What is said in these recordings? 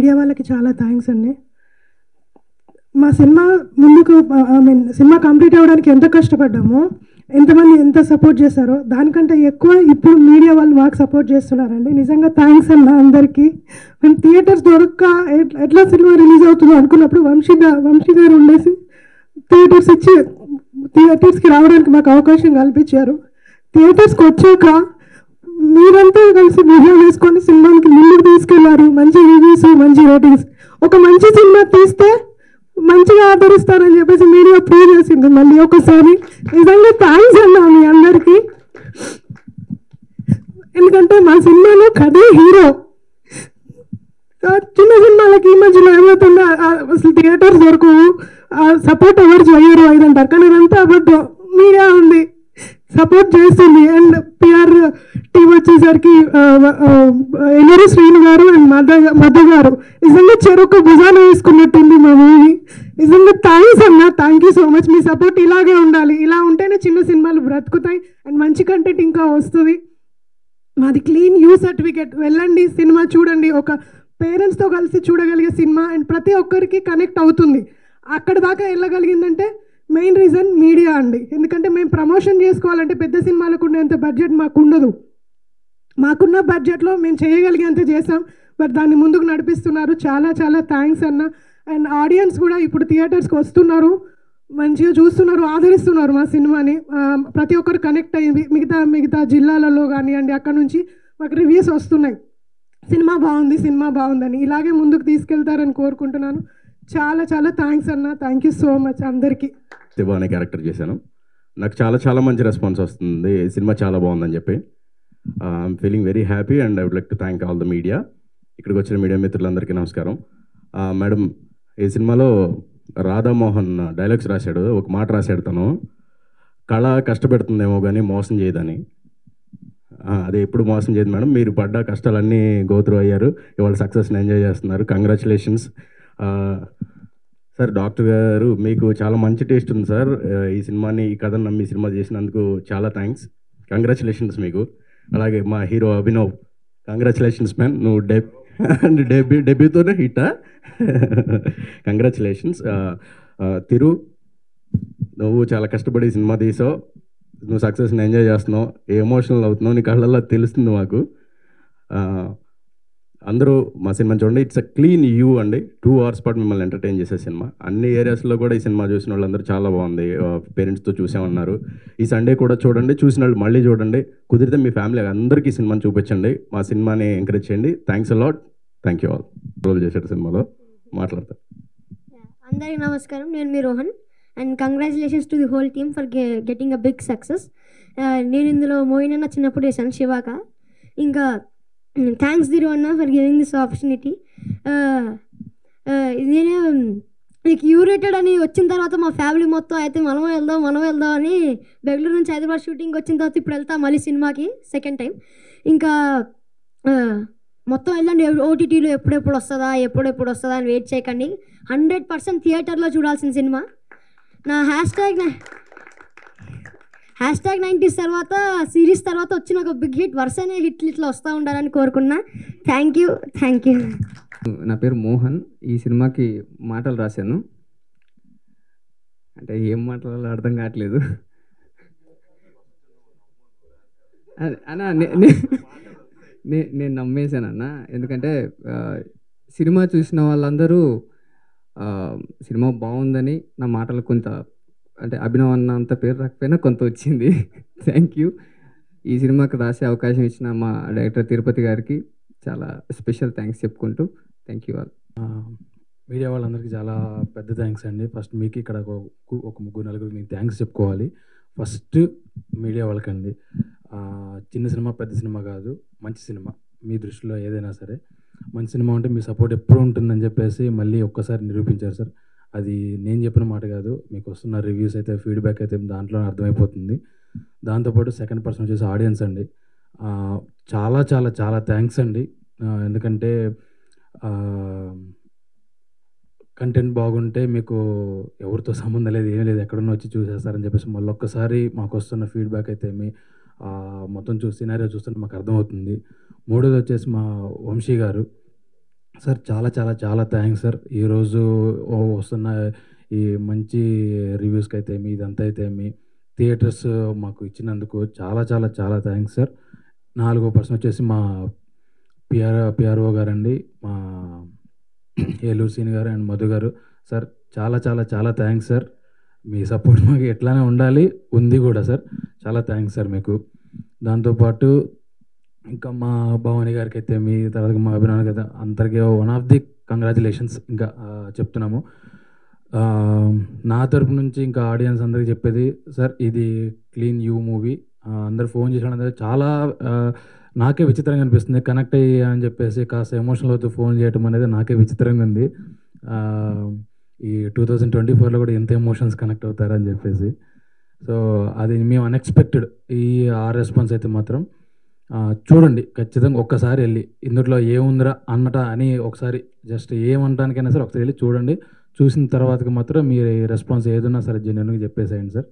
Media వాళ్ళకి చాలా thanks అండి. మా సినిమా ముందుకు సినిమా కంప్లీట్ అవ్వడానికి ఎంత కష్టపడ్డామో, ఎంతమంది ఎంత సపోర్ట్ చేశారో దానికంటే ఎక్కువ ఇప్పుడు మీడియా వాళ్ళు మాకు సపోర్ట్ చేస్తున్నారండి. నిజంగా థ్యాంక్స్ అన్న అందరికీ. మేము థియేటర్స్ దొరక్క ఎట్లా సినిమా రిలీజ్ అవుతుందో అనుకున్నప్పుడు వంశీ గారు ఉండేసి థియేటర్స్కి రావడానికి మాకు అవకాశం కల్పించారు. థియేటర్స్కి వచ్చాక మీరంతా కలిసి వీడియో వేసుకొని సినిమాకి ముందుకు తీసుకెళ్లారు. మంచి రివ్యూస్, మంచి రేటింగ్స్. ఒక మంచి సినిమా తీస్తే మంచిగా ఆదరిస్తారని చెప్పేసి మీడియా ప్రూవ్ చేసింది మళ్ళీ ఒకసారి. నిజంగా థ్యాంక్స్ అన్నా మీ అందరికీ. ఎందుకంటే మా సినిమాలో కథే హీరో. చిన్న సినిమాలకి ఈ మధ్యలో ఏమవుతుందో అసలు థియేటర్స్ వరకు సపోర్ట్ ఎవరు చేయరు అని అంటారు, కానీ అదంతా అబద్ధం. మీడియా ఉంది, సపోర్ట్ చేస్తుంది. అండ్ పిఆర్ టీం వచ్చేసరికి ఎల్లూరు శ్రీను గారు అండ్ మధు గారు నిజంగా చెరుకు భుజాన వేసుకున్నట్టుంది మా మూవీ. నిజంగా థ్యాంక్స్ అన్న, thank you so much. Me support ఇలాగే ఉండాలి. ఇలా ఉంటేనే చిన్న సినిమాలు బ్రతుకుతాయి అండ్ మంచి కంటెంట్ ఇంకా వస్తుంది. మాది క్లీన్ యూ సర్టిఫికేట్. వెళ్ళండి, సినిమా చూడండి. ఒక పేరెంట్స్తో కలిసి చూడగలిగే సినిమా అండ్ ప్రతి ఒక్కరికి కనెక్ట్ అవుతుంది. అక్కడ దాకా వెళ్ళగలిగిందంటే మెయిన్ రీజన్ మీడియా అండి. ఎందుకంటే మేము ప్రమోషన్ చేసుకోవాలంటే పెద్ద సినిమాలకు ఉండేంత బడ్జెట్ మాకు ఉండదు. మాకున్న బడ్జెట్లో మేము చేయగలిగేంత చేసాం. బట్ దాన్ని ముందుకు నడిపిస్తున్నారు. చాలా చాలా థ్యాంక్స్ అన్న. అండ్ ఆడియన్స్ కూడా ఇప్పుడు థియేటర్స్కి వస్తున్నారు, మంచిగా చూస్తున్నారు, ఆదరిస్తున్నారు మా సినిమాని. ప్రతి ఒక్కరు కనెక్ట్ అయ్యి మిగతా జిల్లాలలో కానివ్వండి, అక్కడ నుంచి మాకు రివ్యూస్ వస్తున్నాయి, సినిమా బాగుంది, సినిమా బాగుందని. ఇలాగే ముందుకు తీసుకెళ్తారని కోరుకుంటున్నాను. చాలా చాలా థ్యాంక్స్ అన్న. థ్యాంక్ యూ సో మచ్ అందరికీ. శివ అనే క్యారెక్టర్ చేశాను. నాకు చాలా చాలా మంచి రెస్పాన్స్ వస్తుంది, సినిమా చాలా బాగుందని చెప్పి. I'm feeling very happy and I would like to thank all the media. ఇక్కడికి వచ్చిన మీడియా మిత్రులందరికీ నమస్కారం. మేడం, ఈ సినిమాలో రాధామోహన్ డైలాగ్స్ రాశాడు. ఒక మాట రాశాడు తను, కళ కష్టపెడుతుందేమో కానీ మోసం చేయదని. అదే ఎప్పుడు మోసం చేయదు మేడం. మీరు పడ్డ కష్టాలన్నీ గోత్రూ అయ్యారు, ఇవాళ సక్సెస్ని ఎంజాయ్ చేస్తున్నారు. Congratulations sir. డాక్టర్ గారు, మీకు చాలా మంచి టేస్ట్ ఉంది సార్. ఈ సినిమాని, ఈ కథను నమ్మి సినిమా చేసినందుకు చాలా థ్యాంక్స్. కంగ్రాచులేషన్స్ మీకు. అలాగే మా హీరో అభినవ్, కంగ్రాచులేషన్స్ మ్యాన్. నువ్వు డెబ్యూతోనే హిట్టా? కంగ్రాచులేషన్స్. తిరు, నువ్వు చాలా కష్టపడి సినిమా తీసావు, నువ్వు సక్సెస్ని ఎంజాయ్ చేస్తున్నావు, ఎమోషనల్ అవుతున్నావు, నీ కళ్ళల్లో తెలుస్తుంది మాకు. అందరూ మా సినిమా చూడండి. ఇట్స్ అ క్లీన్ యూ అండి. 2 hours పాటు మిమ్మల్ని ఎంటర్టైన్ చేసే సినిమా. అన్ని ఏరియాస్లో కూడా ఈ సినిమా చూసిన వాళ్ళందరూ చాలా బాగుంది, పేరెంట్స్తో చూసామన్నారు. ఈ సండే కూడా చూడండి, చూసిన వాళ్ళు మళ్ళీ చూడండి. కుదిరితే మీ ఫ్యామిలీ అందరికీ సినిమాని చూపించండి, మా సినిమాని ఎంకరేజ్ చేయండి. Thanks a lot. Thank you all. Role చేశాడు సినిమాలో, మాట్లాడతారు. అందరికీ నమస్కారం, నేను మీ Rohan. And congratulations to the whole team for getting a big success. నేను ఇందులో మోయిన్ అన్న చిన్నప్పుడు వేసాను, శివాక. ఇంకా థ్యాంక్స్ దిరు అన్న ఫర్ గివింగ్ దిస్ ఆపర్చునిటీ. నేను నీకు యూరేటెడ్ అని వచ్చిన తర్వాత మా ఫ్యామిలీ మొత్తం అయితే మనం వెళ్దాం అని బెంగళూరు నుంచి హైదరాబాద్ షూటింగ్ వచ్చిన తర్వాత ఇప్పుడు వెళ్తాం మళ్ళీ సినిమాకి సెకండ్ టైం. ఇంకా మొత్తం వెళ్ళండి, ఓటీటీలో ఎప్పుడెప్పుడు వస్తుందా అని వెయిట్ చేయకండి. 100% థియేటర్లో చూడాల్సిన సినిమా. నా హ్యాష్ ట్యాగ్ 90s తర్వాత సిరీస్ తర్వాత వచ్చిన ఒక బిగ్ హిట్, వరుసనే హిట్లు ఇట్లా వస్తూ ఉండాలని కోరుకున్నా. Thank you. నా పేరు మోహన్. ఈ సినిమాకి మాటలు రాశాను. అంటే ఏం మాట్లాడాలో అర్థం కావట్లేదు అన్న. నేను నమ్మేశాను అన్న. ఎందుకంటే సినిమా చూసిన వాళ్ళందరూ సినిమా బాగుందని, నా మాటలు కొంత అంటే అభినవ్ అన్న అంత పేరు రాకపోయినా కొంత వచ్చింది. Thank you. ఈ సినిమాకి రాసే అవకాశం ఇచ్చిన మా డైరెక్టర్ తిరుపతి గారికి చాలా స్పెషల్ థ్యాంక్స్ చెప్పుకుంటూ థ్యాంక్ యూ ఆల్. మీడియా వాళ్ళందరికీ చాలా పెద్ద థ్యాంక్స్ అండి. ఫస్ట్ మీకు ఇక్కడ ఒక 3-4 నేను థ్యాంక్స్ చెప్పుకోవాలి. ఫస్ట్ మీడియా వాళ్ళకండి. చిన్న సినిమా పెద్ద సినిమా కాదు, మంచి సినిమా. మీ దృష్టిలో ఏదైనా సరే మంచి సినిమా ఉంటే మీ సపోర్ట్ ఎప్పుడు ఉంటుందని చెప్పేసి మళ్ళీ ఒక్కసారి నిరూపించారు సార్. అది నేను చెప్పిన మాట కాదు, మీకు వస్తున్న రివ్యూస్ అయితే, ఫీడ్బ్యాక్ అయితే దాంట్లో అర్థమైపోతుంది. దాంతోపాటు సెకండ్ పర్సన్ వచ్చేసి ఆడియన్స్ అండి. చాలా చాలా చాలా థ్యాంక్స్ అండి. ఎందుకంటే కంటెంట్ బాగుంటే మీకు ఎవరితో సంబంధం లేదు, ఏం లేదు, ఎక్కడున్నా వచ్చి చూసేస్తారని చెప్పేసి మళ్ళీ ఒక్కసారి మాకు వస్తున్న ఫీడ్బ్యాక్ అయితే మొత్తం సినారియో చూస్తుంటే మాకు అర్థమవుతుంది. మూడోది వచ్చేసి మా వంశీ గారు. సార్ చాలా చాలా చాలా థ్యాంక్స్ సార్. ఈరోజు వస్తున్న ఈ మంచి రివ్యూస్కి అయితే మీ ఇదంతా అయితే మీ థియేటర్స్ మాకు ఇచ్చినందుకు చాలా చాలా చాలా థ్యాంక్స్ సార్. 4వ పర్సన్ వచ్చేసి మా పిఆర్ఓ గారండి, మా ఏలూరు సీని గారు అండ్ మధు గారు. సార్ చాలా చాలా చాలా థ్యాంక్స్ సార్. మీ సపోర్ట్ మాకు ఎట్లానే ఉండాలి, ఉంది కూడా సార్. చాలా థ్యాంక్స్ సార్ మీకు. దాంతోపాటు ఇంకా మా భవాని గారికి అయితే మీ తర్వాత మా అభినవ్ కదా అందరికీ వన్ ఆఫ్ ది కంగ్రాచులేషన్స్ ఇంకా చెప్తున్నాము. నా తరపు నుంచి ఇంకా ఆడియన్స్ అందరికీ చెప్పేది సార్, ఇది క్లీన్ యూ మూవీ. అందరు ఫోన్ చేసిన చాలా నాకే విచిత్రంగా అనిపిస్తుంది. కనెక్ట్ అయ్యి అని చెప్పేసి కాస్త ఎమోషనల్ అవుతూ ఫోన్ చేయడం అనేది నాకే విచిత్రంగా ఉంది. ఈ 2024లో కూడా ఎంత ఎమోషన్స్ కనెక్ట్ అవుతారని చెప్పేసి. సో అది మేము అన్ఎక్స్పెక్టెడ్. ఆ రెస్పాన్స్ అయితే మాత్రం చూడండి ఖచ్చితంగా. ఒక్కసారి వెళ్ళి ఇందులో ఏముందిరా అన్నట అని ఒకసారి జస్ట్ ఏమంటానికైనా సరే ఒకసారి వెళ్ళి చూడండి. చూసిన తర్వాతకి మాత్రం మీ రెస్పాన్స్ ఏదన్నా సరే జెన్యున్గా చెప్పేసేయండి సార్.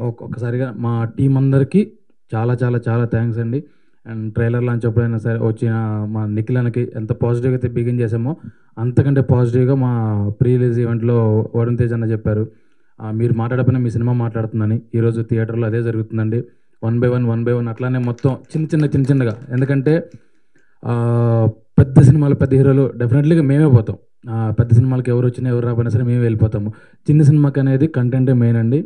ఒక్కసారిగా మా టీం అందరికీ చాలా చాలా చాలా థ్యాంక్స్ అండి. అండ్ ట్రైలర్ లాంచ్ ఎప్పుడైనా సరే వచ్చిన మా నిఖిలన్కి ఎంత పాజిటివ్గా అయితే బిగిన్ చేసామో అంతకంటే పాజిటివ్గా మా ప్రీ రిలీజ్ ఈవెంట్లో వరుణ్ తేజ్ అన్న చెప్పారు, మీరు మాట్లాడకపోయినా మీ సినిమా మాట్లాడుతుందని. ఈరోజు థియేటర్లో అదే జరుగుతుందండి. 1 by 1 అట్లానే మొత్తం చిన్నగా. ఎందుకంటే పెద్ద సినిమాలు పెద్ద హీరోలు డెఫినెట్లీగా మేమే పోతాం. పెద్ద సినిమాలకి ఎవరు వచ్చినా ఎవరు రాకపోయినా సరే మేమే వెళ్ళిపోతాము. చిన్న సినిమాకి అనేది కంటెంటే మెయిన్ అండి.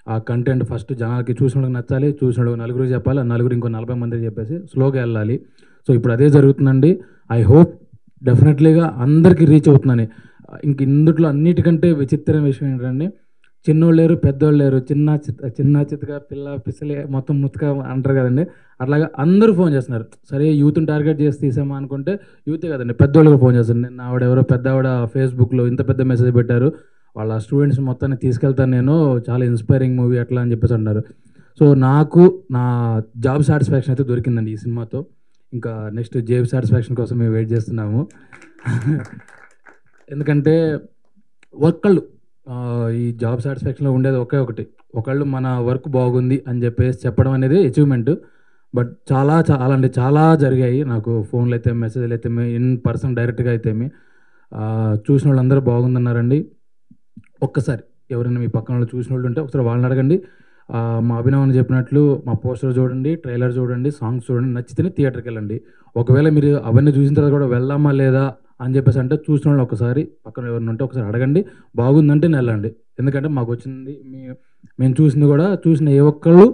ఆ కంటెంట్ ఫస్ట్ జనాలకి చూసినోళ్ళకి నచ్చాలి, చూసినోళ్ళకి నలుగురు చెప్పాలి, ఆ నలుగురు ఇంకో 40 మందికి చెప్పేసి స్లోగా వెళ్ళాలి. సో ఇప్పుడు అదే జరుగుతుందండి. ఐ హోప్ డెఫినెట్లీగా అందరికీ రీచ్ అవుతుందని. ఇంక ఇందులో అన్నిటికంటే విచిత్రమైన విషయం ఏంటంటే చిన్నోళ్ళు లేరు, పెద్దోళ్ళు లేరు, చిన్న చిత్తగా పిల్ల పిసలే మొత్తం ముత్తగా అంటారు కదండి. అట్లాగా అందరూ ఫోన్ చేస్తున్నారు. సరే యూత్ని టార్గెట్ చేసి తీసామా అనుకుంటే యూతే కదండి, పెద్దోళ్ళకి ఫోన్ చేస్తారు. నిన్న ఎవరో పెద్ద ఆవిడ ఫేస్బుక్లో ఇంత పెద్ద మెసేజ్ పెట్టారు, వాళ్ళ స్టూడెంట్స్ మొత్తాన్ని తీసుకెళ్తాను నేను, చాలా ఇన్స్పైరింగ్ మూవీ అట్లా అని చెప్పేసి అన్నారు. సో నాకు నా జాబ్ సాటిస్ఫాక్షన్ అయితే దొరికిందండి ఈ సినిమాతో. ఇంకా నెక్స్ట్ జాబ్ సాటిస్ఫాక్షన్ కోసం మేము వెయిట్ చేస్తున్నాము. ఎందుకంటే ఒక్కళ్ళు ఈ జాబ్ సాటిస్ఫాక్షన్లో ఉండేది ఒకళ్ళు మన వర్క్ బాగుంది అని చెప్పేసి చెప్పడం అనేది అచీవ్మెంట్. బట్ చాలా అంటే చాలా జరిగాయి. నాకు ఫోన్లు అయితే మెసేజ్లు అయితే ఇన్ పర్సన్ డైరెక్ట్గా అయితే చూసిన వాళ్ళు అందరూ బాగుందన్నారండి. ఒక్కసారి ఎవరైనా మీ పక్కన వాళ్ళు చూసిన వాళ్ళు ఉంటే ఒకసారి వాళ్ళని అడగండి. మా అభినవ్ అని చెప్పినట్లు మా పోస్టర్ చూడండి, ట్రైలర్ చూడండి, సాంగ్స్ చూడండి, నచ్చితేనే థియేటర్కి వెళ్ళండి. ఒకవేళ మీరు అవన్నీ చూసిన తర్వాత కూడా వెళ్దామా లేదా అని చెప్పేసి అంటే చూసిన వాళ్ళు ఒకసారి పక్కన ఎవరిని ఉంటే ఒకసారి అడగండి. బాగుందంటే వెళ్ళండి. ఎందుకంటే మాకు వచ్చింది మేము చూసింది కూడా చూసిన ఏ ఒక్కళ్ళు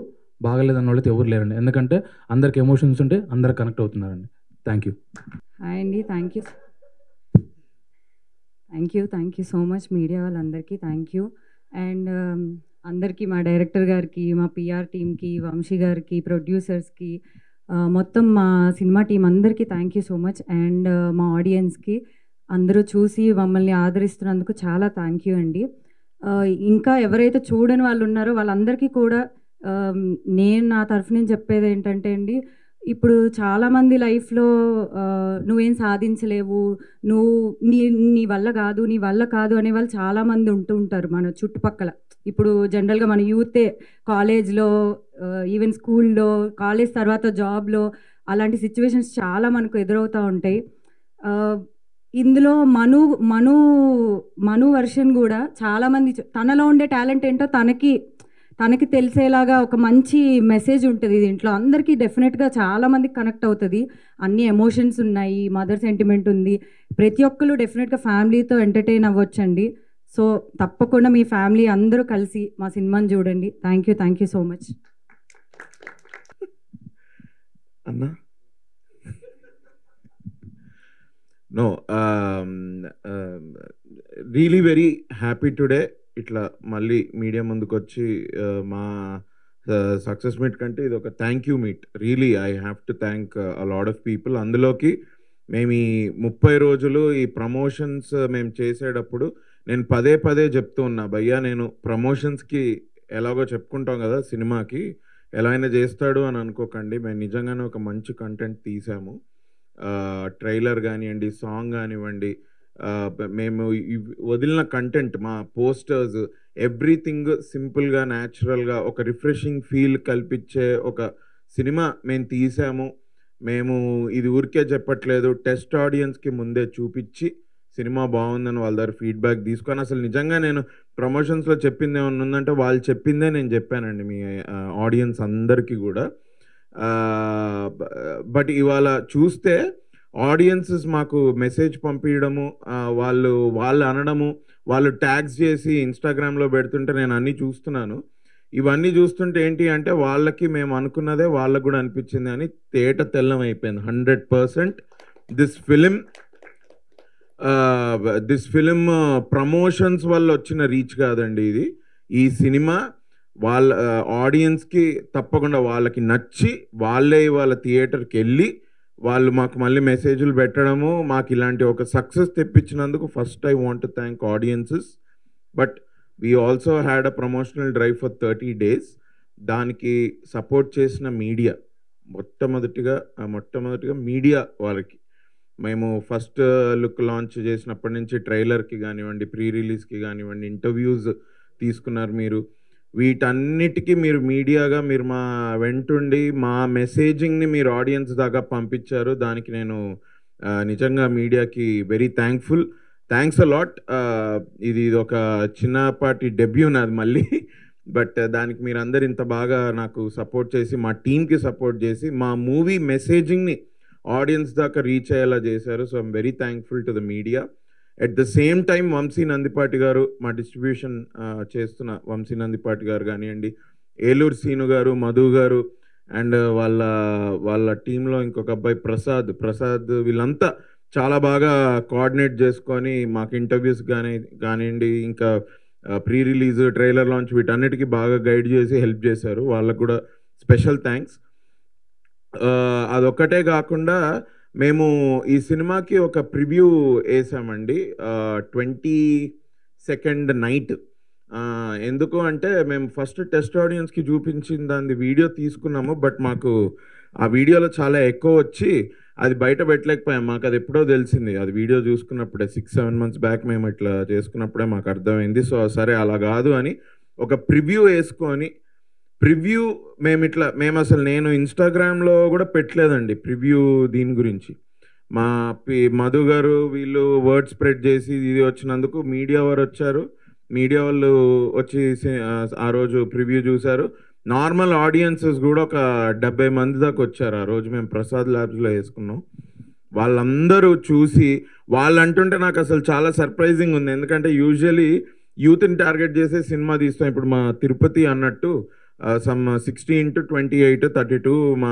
బాగలేదన్న వాళ్ళైతే ఎవరు లేరండి. ఎందుకంటే అందరికి ఎమోషన్స్ ఉంటే అందరు కనెక్ట్ అవుతున్నారండి. Thank you. హాయ్ అండి, thank you so much media వాళ్ళందరికీ థ్యాంక్ యూ. అండ్ అందరికీ, మా డైరెక్టర్ గారికి, మా పిఆర్ టీమ్కి, వంశీ గారికి, ప్రొడ్యూసర్స్కి, మొత్తం మా సినిమా టీం అందరికీ thank you so much. And మా ఆడియన్స్కి అందరూ చూసి మమ్మల్ని ఆదరిస్తున్నందుకు చాలా థ్యాంక్ యూ అండి. ఇంకా ఎవరైతే చూడని వాళ్ళు ఉన్నారో వాళ్ళందరికీ కూడా నేను నా తరఫు నుంచి చెప్పేది ఏంటంటే అండి, ఇప్పుడు చాలామంది లైఫ్లో నువ్వేం సాధించలేవు, నీ వల్ల కాదు అనే వాళ్ళు చాలామంది ఉంటూ ఉంటారు మన చుట్టుపక్కల. ఇప్పుడు జనరల్గా మన యూతే కాలేజ్లో, ఈవెన్ స్కూల్లో, కాలేజ్ తర్వాత జాబ్లో అలాంటి సిచ్యువేషన్స్ చాలా మనకు ఎదురవుతూ ఉంటాయి. ఇందులో మను వర్షన్ కూడా చాలామంది తనలో ఉండే టాలెంట్ ఏంటో తనకి తెలిసేలాగా ఒక మంచి మెసేజ్ ఉంటుంది దీంట్లో. అందరికీ డెఫినెట్గా చాలామందికి కనెక్ట్ అవుతుంది. అన్ని ఎమోషన్స్ ఉన్నాయి, మదర్ సెంటిమెంట్ ఉంది. ప్రతి ఒక్కరు డెఫినెట్గా ఫ్యామిలీతో ఎంటర్టైన్ అవ్వచ్చండి. సో తప్పకుండా మీ ఫ్యామిలీ అందరూ కలిసి మా సినిమాని చూడండి. Thank you so much. అన్నా no really very happy today. ఇట్లా మళ్ళీ మీడియా ముందుకు వచ్చి మా సక్సెస్ మీట్ కంటే ఇది ఒక thank you meet. Really I have to thank a lot of people. అందులోకి మేము ఈ 30 రోజులు ఈ ప్రమోషన్స్ మేము చేసేటప్పుడు నేను పదే చెప్తూ ఉన్నా, భయ్యా నేను ప్రమోషన్స్కి ఎలాగో చెప్పుకుంటాం కదా, సినిమాకి ఎలా అయినా చేస్తాడు అని అనుకోకండి. మేము నిజంగానే ఒక మంచి కంటెంట్ తీసాము. ట్రైలర్ కానివ్వండి, సాంగ్ కానివ్వండి, మేము వదిలిన కంటెంట్, మా పోస్టర్స్, ఎవ్రీథింగ్ సింపుల్గా న్యాచురల్గా ఒక రిఫ్రెషింగ్ ఫీల్ కల్పించే ఒక సినిమా మేము తీసాము. మేము ఇది ఊరికే చెప్పట్లేదు, టెస్ట్ ఆడియన్స్కి ముందే చూపించి సినిమా బాగుందని వాళ్ళ దగ్గర ఫీడ్బ్యాక్ తీసుకొని, అసలు నిజంగా నేను ప్రమోషన్స్లో చెప్పింది ఏమన్నా ఉందంటే వాళ్ళు చెప్పిందే నేను చెప్పానండి మీ ఆడియన్స్ అందరికీ కూడా. బట్ ఇవాళ చూస్తే ఆడియన్సెస్ మాకు మెసేజ్ పంపించడము, వాళ్ళు అనడము, వాళ్ళు ట్యాగ్స్ చేసి ఇన్స్టాగ్రామ్లో పెడుతుంటే నేను అన్నీ చూస్తున్నాను. ఇవన్నీ చూస్తుంటే ఏంటి అంటే వాళ్ళకి మేము అనుకున్నదే వాళ్ళకు కూడా అనిపించింది అని తేట తెల్లం అయిపోయింది. 100% దిస్ ఫిలిం ప్రమోషన్స్ వల్ల వచ్చిన రీచ్ కాదండి ఇది. ఈ సినిమా వాళ్ళ ఆడియన్స్కి తప్పకుండా వాళ్ళకి నచ్చి వాళ్ళే వాళ్ళ థియేటర్కి వెళ్ళి వాళ్ళు మాకు మళ్ళీ మెసేజ్లు పెట్టడము, మాకు ఇలాంటి ఒక సక్సెస్ తెప్పించినందుకు first I want to thank audiences. But we also had a promotional drive for 30 days. దానికి సపోర్ట్ చేసిన మీడియా, మొట్టమొదటిగా మీడియా వాళ్ళకి మేము ఫస్ట్ లుక్ లాంచ్ చేసినప్పటి నుంచి ట్రైలర్కి కానివ్వండి, ప్రీ రిలీజ్కి కానివ్వండి, ఇంటర్వ్యూస్ తీసుకున్నారు మీరు. వీటన్నిటికీ మీరు మీడియాగా మీరు మా వెంటుండి మా మెసేజింగ్ని మీరు ఆడియన్స్ దాకా పంపించారు. దానికి నేను నిజంగా మీడియాకి very thankful. Thanks a lot. ఇది ఒక చిన్నపాటి డెబ్యూ నాది మళ్ళీ. బట్ దానికి మీరు అందరు ఇంత బాగా నాకు సపోర్ట్ చేసి, మా టీంకి సపోర్ట్ చేసి, మా మూవీ మెసేజింగ్ని ఆడియన్స్ దాకా రీచ్ అయ్యేలా చేశారు. So I'm very thankful to the media. At the same time Vamsi Nandipati గారు, మా డిస్ట్రిబ్యూషన్ చేస్తున్న వంశీ నందిపాటి గారు కానివ్వండి, ఏలూరు సీను గారు, మధు గారు, అండ్ వాళ్ళ టీంలో ఇంకొక అబ్బాయి ప్రసాద్, వీళ్ళంతా చాలా బాగా కోఆర్డినేట్ చేసుకొని మాకు ఇంటర్వ్యూస్ కానివ్వండి, ఇంకా ప్రీ రిలీజ్, ట్రైలర్ లాంచ్, వీటన్నిటికీ బాగా గైడ్ చేసి హెల్ప్ చేశారు. వాళ్ళకు కూడా స్పెషల్ థ్యాంక్స్. అదొక్కటే కాకుండా మేము ఈ సినిమాకి ఒక ప్రివ్యూ వేసామండి 22nd నైట్. ఎందుకు అంటే మేము ఫస్ట్ టెస్ట్ ఆడియన్స్కి చూపించిన దాని వీడియో తీసుకున్నాము. బట్ మాకు ఆ వీడియోలో చాలా ఎక్కువ వచ్చి అది బయట పెట్టలేకపోయాం. మాకు అది ఎప్పుడో తెలిసింది, అది వీడియో చూసుకున్నప్పుడే 6-7 months బ్యాక్ మేము ఇట్లా చేసుకున్నప్పుడే మాకు అర్థమైంది. సో సరే అలా కాదు అని ఒక ప్రివ్యూ వేసుకొని, మేము అసలు నేను ఇన్స్టాగ్రామ్లో కూడా పెట్టలేదండి ప్రివ్యూ. దీని గురించి మా మధు గారు వీళ్ళు వర్డ్ స్ప్రెడ్ చేసి ఇది వచ్చినందుకు మీడియా వారు వచ్చారు. మీడియా వాళ్ళు వచ్చి ఆ రోజు ప్రివ్యూ చూశారు. నార్మల్ ఆడియన్సెస్ కూడా ఒక 70 మంది దాకా వచ్చారు. ఆ రోజు మేము ప్రసాద్ ల్యాబ్స్లో వేసుకున్నాం. వాళ్ళందరూ చూసి వాళ్ళు అంటుంటే నాకు అసలు చాలా సర్ప్రైజింగ్ ఉంది. ఎందుకంటే యూజువలీ యూత్ని టార్గెట్ చేసే సినిమా తీస్తాం. ఇప్పుడు మా తిరుపతి అన్నట్టు సమ్ 16-28, 32 మా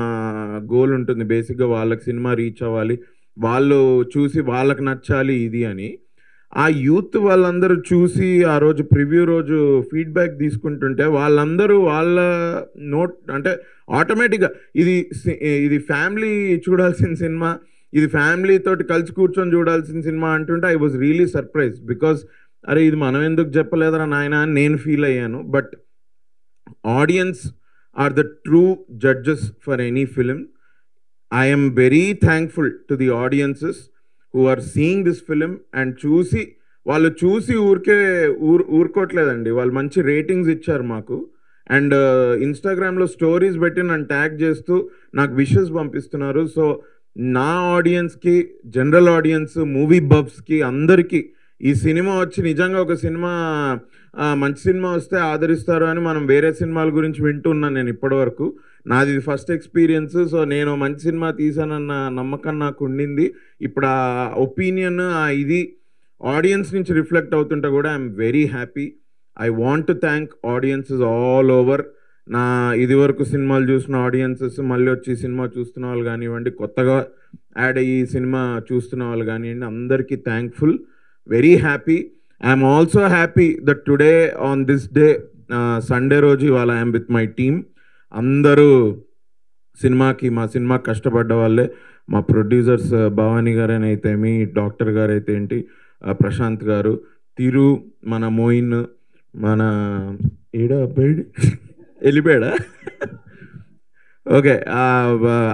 గోల్ ఉంటుంది బేసిక్గా. వాళ్ళకి సినిమా రీచ్ అవ్వాలి, వాళ్ళు చూసి వాళ్ళకి నచ్చాలి ఇది అని. ఆ యూత్ వాళ్ళందరూ చూసి ఆ రోజు ప్రివ్యూ రోజు ఫీడ్బ్యాక్ తీసుకుంటుంటే వాళ్ళందరూ వాళ్ళ అంటే ఆటోమేటిక్గా ఇది ఫ్యామిలీ చూడాల్సిన సినిమా, ఇది ఫ్యామిలీ తోటి కలిసి కూర్చొని చూడాల్సిన సినిమా అంటుంటే I was really surprise. Because అరే ఇది మనం ఎందుకు చెప్పలేదురా నాయన అని నేను ఫీల్ అయ్యాను. But audience are the true judges for any film. I am very thankful to the audiences who are seeing this film and వాళ్ళు చూసి ఊరుకోవట్లేదండి. వాళ్ళు మంచి రేటింగ్స్ ఇచ్చారు మాకు. అండ్ ఇన్స్టాగ్రామ్లో స్టోరీస్ పెట్టి నన్ను ట్యాగ్ చేస్తూ నాకు విషెస్ పంపిస్తున్నారు. సో నా ఆడియన్స్కి, జనరల్ ఆడియన్స్, మూవీ బబ్స్కి అందరికీ ఈ సినిమా వచ్చి నిజంగా ఒక సినిమా మంచి సినిమా వస్తే ఆదరిస్తారు అని మనం వేరే సినిమాల గురించి వింటున్నాను నేను ఇప్పటివరకు. నాది ఇది ఫస్ట్ ఎక్స్పీరియన్స్. సో నేను మంచి సినిమా తీసానన్న నమ్మకం నాకు ఉండింది. ఇప్పుడు ఆ ఒపీనియన్ ఇది ఆడియన్స్ నుంచి రిఫ్లెక్ట్ అవుతుంటే కూడా I'm very happy. I want to thank audiences all over. నా ఇది వరకు సినిమాలు చూసిన ఆడియన్సెస్, మళ్ళీ వచ్చి సినిమా చూస్తున్న వాళ్ళు కానివ్వండి, కొత్తగా యాడ్ అయ్యి సినిమా చూస్తున్న వాళ్ళు కానివ్వండి, అందరికీ thankful. Very happy. I'm also happy that today on this day Sunday రోజు ఇవాళ ఐఎమ్ విత్ మై టీమ్. అందరూ మా సినిమా కష్టపడ్డ వాళ్ళే. మా ప్రొడ్యూసర్స్ భవానీ గారైనా అయితేమి, డాక్టర్ గారు అయితే ఏంటి, ప్రశాంత్ గారు, తిరు, మన మోయిన్, మన అబ్బాయి వెళ్ళిపోయాడా, ఓకే ఆ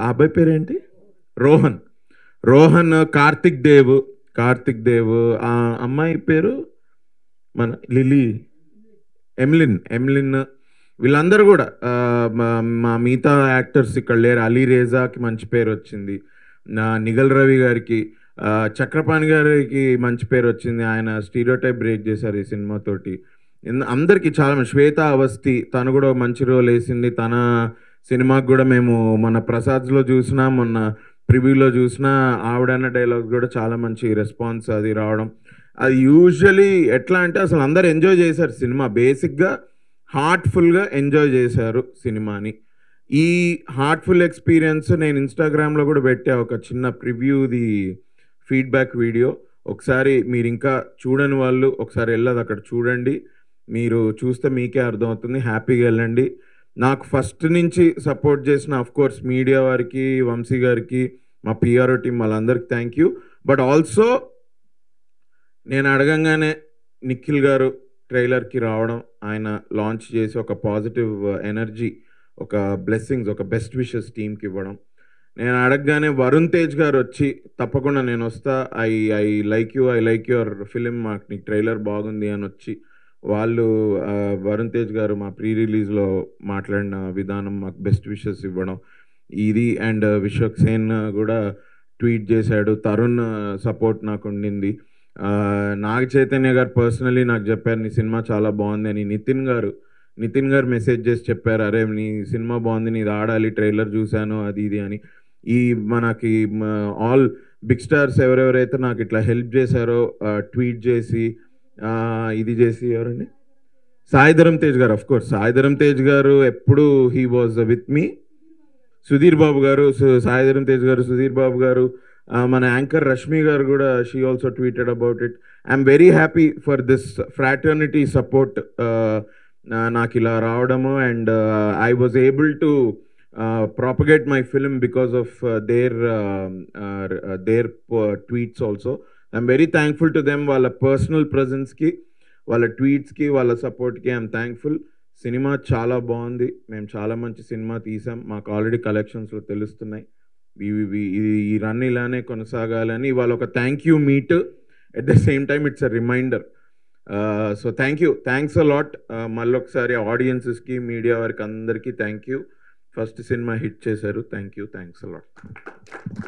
అబ్బాయి పేరేంటి, రోహన్, కార్తిక్ దేవ్, ఆ అమ్మాయి పేరు మన ఎమ్లిన్, వీళ్ళందరూ కూడా మా మిగతా యాక్టర్స్ ఇక్కడ లేరు. అలీ రేజాకి మంచి పేరు వచ్చింది, నిగల్ రవి గారికి, చక్రపాణి గారికి మంచి పేరు వచ్చింది. ఆయన స్టీరియోటైప్ బ్రేక్ చేశారు ఈ సినిమాతోటి. అందరికీ చాలా మంది, శ్వేత అవస్థి తను కూడా మంచి రోల్ వేసింది. తన సినిమాకి కూడా మేము మొన్న ప్రసాద్లో చూసినా, మొన్న ప్రివ్యూలో చూసినా ఆవిడన్న డైలాగ్ కూడా చాలా మంచి రెస్పాన్స్ అది రావడం. అది యూజువలీ ఎట్లా అంటే అసలు అందరు ఎంజాయ్ చేశారు సినిమా, బేసిక్గా హార్ట్ఫుల్గా ఎంజాయ్ చేశారు సినిమాని. ఈ హార్ట్ఫుల్ ఎక్స్పీరియన్స్ నేను ఇన్స్టాగ్రామ్లో కూడా పెట్టా, ఒక చిన్న ప్రివ్యూది ఫీడ్బ్యాక్ వీడియో. ఒకసారి మీరు ఇంకా చూడని వాళ్ళు ఒకసారి వెళ్ళదు అక్కడ చూడండి, మీరు చూస్తే మీకే అర్థమవుతుంది. హ్యాపీగా వెళ్ళండి. నాకు ఫస్ట్ నుంచి సపోర్ట్ చేసిన అఫ్కోర్స్ మీడియా వారికి, వంశీ గారికి, మా పిఆర్ఓ టీం వాళ్ళందరికీ థ్యాంక్ యూ. బట్ ఆల్సో నేను అడగంగానే నిఖిల్ గారు ట్రైలర్కి రావడం, ఆయన లాంచ్ చేసి ఒక పాజిటివ్ ఎనర్జీ, ఒక బ్లెస్సింగ్స్, ఒక బెస్ట్ విషెస్ టీంకి ఇవ్వడం. నేను అడగగానే వరుణ్ తేజ్ గారు వచ్చి తప్పకుండా నేను వస్తా, ఐ లైక్ యువర్ ఫిలిం, మాకు నీకు ట్రైలర్ బాగుంది అని వచ్చి వాళ్ళు వరుణ్ తేజ్ గారు మా ప్రీ రిలీజ్లో మాట్లాడిన విధానం, మాకు బెస్ట్ విషెస్ ఇవ్వడం ఇది. అండ్ విశ్వక్ సేన్ కూడా ట్వీట్ చేశాడు, తరుణ్ సపోర్ట్ నాకు ఉండింది. నాగ చైతన్య గారు పర్సనలీ నాకు చెప్పారు నీ సినిమా చాలా బాగుంది అని. నితిన్ గారు మెసేజ్ చేసి చెప్పారు, అరే నీ సినిమా బాగుంది, నీది ఆడాలి, ట్రైలర్ చూశాను అది ఇది అని. ఈ మనకి ఆల్ బిగ్ స్టార్స్ ఎవరెవరైతే నాకు ఇట్లా హెల్ప్ చేశారో ట్వీట్ చేసి ఇది చేసి, ఎవరండి, సాయిధరం తేజ్ గారు, అఫ్కోర్స్ సాయిధరం తేజ్ గారు ఎప్పుడు he was with me. Sudheer Babu గారు, సాయిధరం తేజ్ గారు, సుధీర్ బాబు గారు, మన యాంకర్ రష్మి గారు కూడా she also tweeted about it. I'm very happy for this fraternity support నాకు ఇలా రావడము. And I was able to propagate my film because of their tweets also. I'm very thankful to them. వాళ్ళ personal ప్రెజెన్స్కి, వాళ్ళ ట్వీట్స్కి, వాళ్ళ సపోర్ట్కి I'm thankful. Cinema చాలా బాగుంది, మేము చాలా మంచి సినిమా తీసాం, మాకు ఆల్రెడీ కలెక్షన్స్లో తెలుస్తున్నాయి. ఈ రన్ ఇలానే కొనసాగాలని ఇవాళ ఒక thank you meet, at the same time it's a reminder. So thanks a lot. మళ్ళొకసారి ఆడియన్సెస్కి, మీడియా వారికి అందరికీ thank you. First cinema hit చేశారు. Thanks a lot.